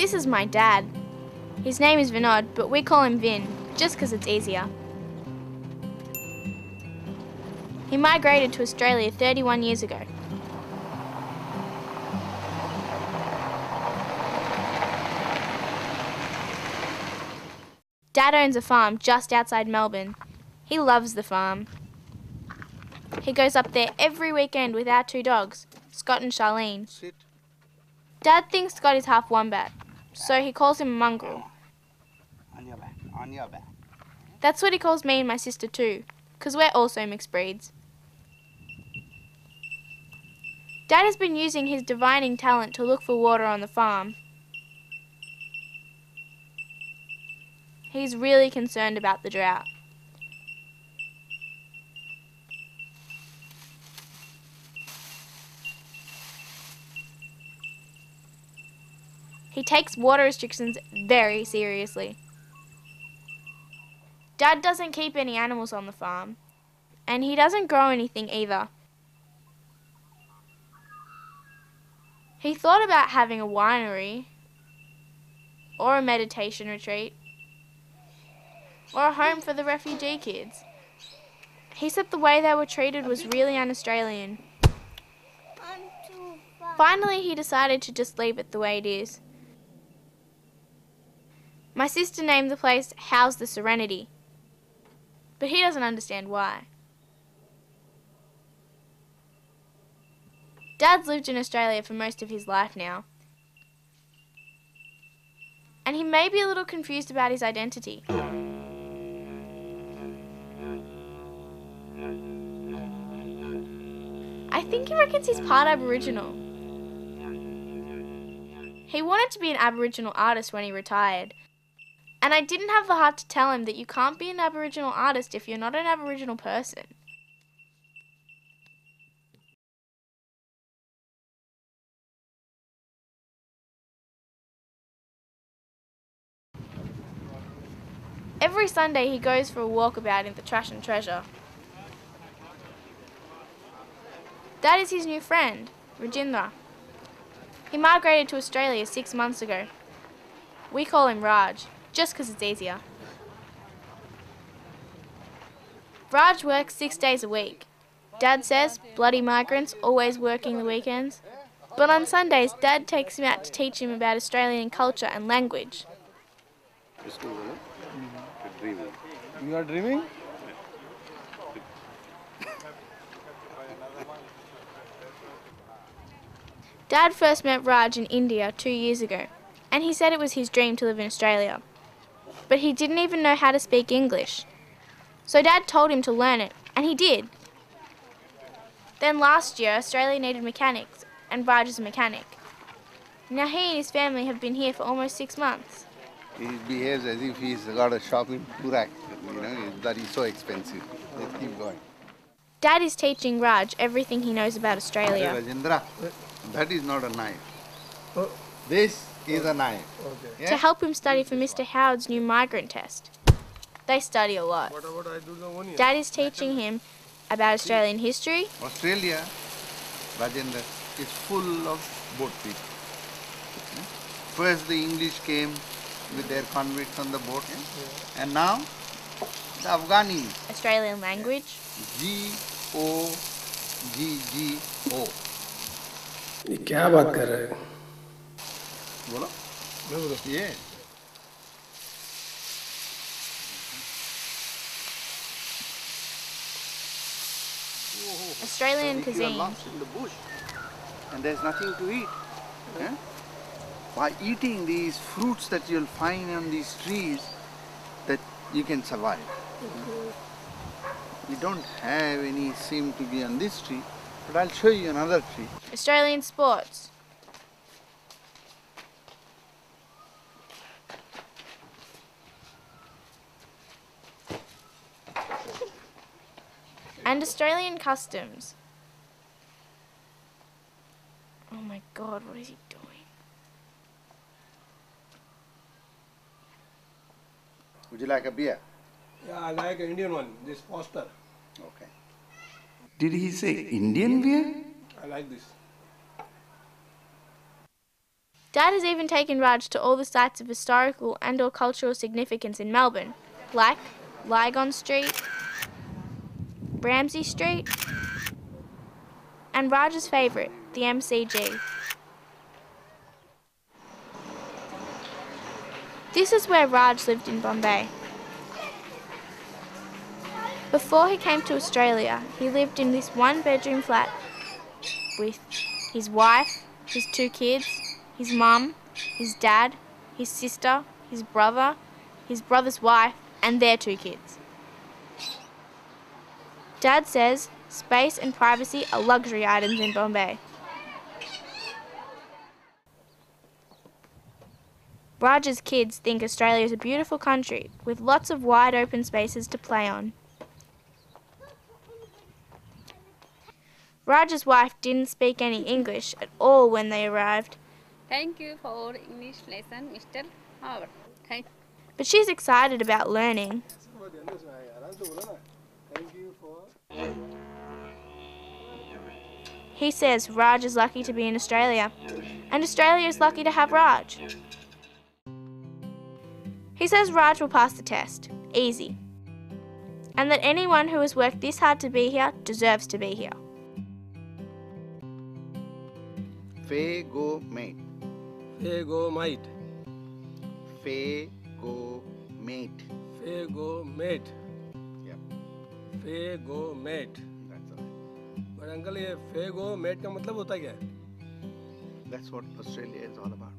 This is my dad. His name is Vinod, but we call him Vin, just because it's easier. He migrated to Australia 31 years ago. Dad owns a farm just outside Melbourne. He loves the farm. He goes up there every weekend with our 2 dogs, Scott and Charlene. Sit. Dad thinks Scott is half wombat, so he calls him a mongrel. On your back, on your back. That's what he calls me and my sister too, because we're also mixed breeds. Dad has been using his divining talent to look for water on the farm. He's really concerned about the drought. He takes water restrictions very seriously. Dad doesn't keep any animals on the farm, and he doesn't grow anything either. He thought about having a winery, or a meditation retreat, or a home for the refugee kids. He said the way they were treated was really un-Australian. Finally, he decided to just leave it the way it is. My sister named the place How's the Serenity, but he doesn't understand why. Dad's lived in Australia for most of his life now, and he may be a little confused about his identity. I think he reckons he's part Aboriginal. He wanted to be an Aboriginal artist when he retired, and I didn't have the heart to tell him that you can't be an Aboriginal artist if you're not an Aboriginal person. Every Sunday he goes for a walkabout in the Trash and Treasure. That is his new friend, Rajendra. He migrated to Australia 6 months ago. We call him Raj, just because it's easier. Raj works 6 days a week. Dad says, bloody migrants, always working the weekends. But on Sundays, Dad takes him out to teach him about Australian culture and language. You are dreaming? Dad first met Raj in India 2 years ago, and he said it was his dream to live in Australia. But he didn't even know how to speak English. So Dad told him to learn it, and he did. Then last year, Australia needed mechanics, and Raj is a mechanic. Now he and his family have been here for almost 6 months. He behaves as if he's got a shopping rack, that is so expensive. Let's keep going. Dad is teaching Raj everything he knows about Australia. Rajendra, that is not a knife. This is a knife. Okay. Yeah? To help him study for Mr. Howard's new migrant test. They study a lot. What about I do the one year? Dad is teaching him about Australian history, Australia, Rajendra, is full of boat people. First the English came with their convicts on the boat, and now the Afghanis. Australian language, G-O-G-G-O. ये क्या बात कर रहे हैं? बोलो? ये. Australian If you are cuisine, lost in the bush and there's nothing to eat, by eating these fruits that you'll find on these trees, that you can survive. We don't have any seem to be on this tree, but I'll show you another tree. Australian sports, and Australian customs. Oh my God, what is he doing? Would you like a beer? Yeah, I like an Indian one. This Foster. Okay. Did he say Indian beer? I like this. Dad has even taken Raj to all the sites of historical and or cultural significance in Melbourne, like Lygon Street, Ramsay Street, and Raj's favourite, the MCG. This is where Raj lived in Bombay. Before he came to Australia, he lived in this one-bedroom flat with his wife, his 2 kids, his mum, his dad, his sister, his brother's wife, and their 2 kids. Dad says space and privacy are luxury items in Bombay. Raj's kids think Australia is a beautiful country with lots of wide open spaces to play on. Raj's wife didn't speak any English at all when they arrived. Thank you for English lesson, Mr. Howard. Thank But she's excited about learning. He says Raj is lucky to be in Australia, and Australia is lucky to have Raj. He says Raj will pass the test, easy, and that anyone who has worked this hard to be here deserves to be here. Go mate. Go mate. Go mate. Go mate. Yeah, Go mate. that's all. But uncle, ये go mate का मतलब होता क्या है? That's what Australia is all about.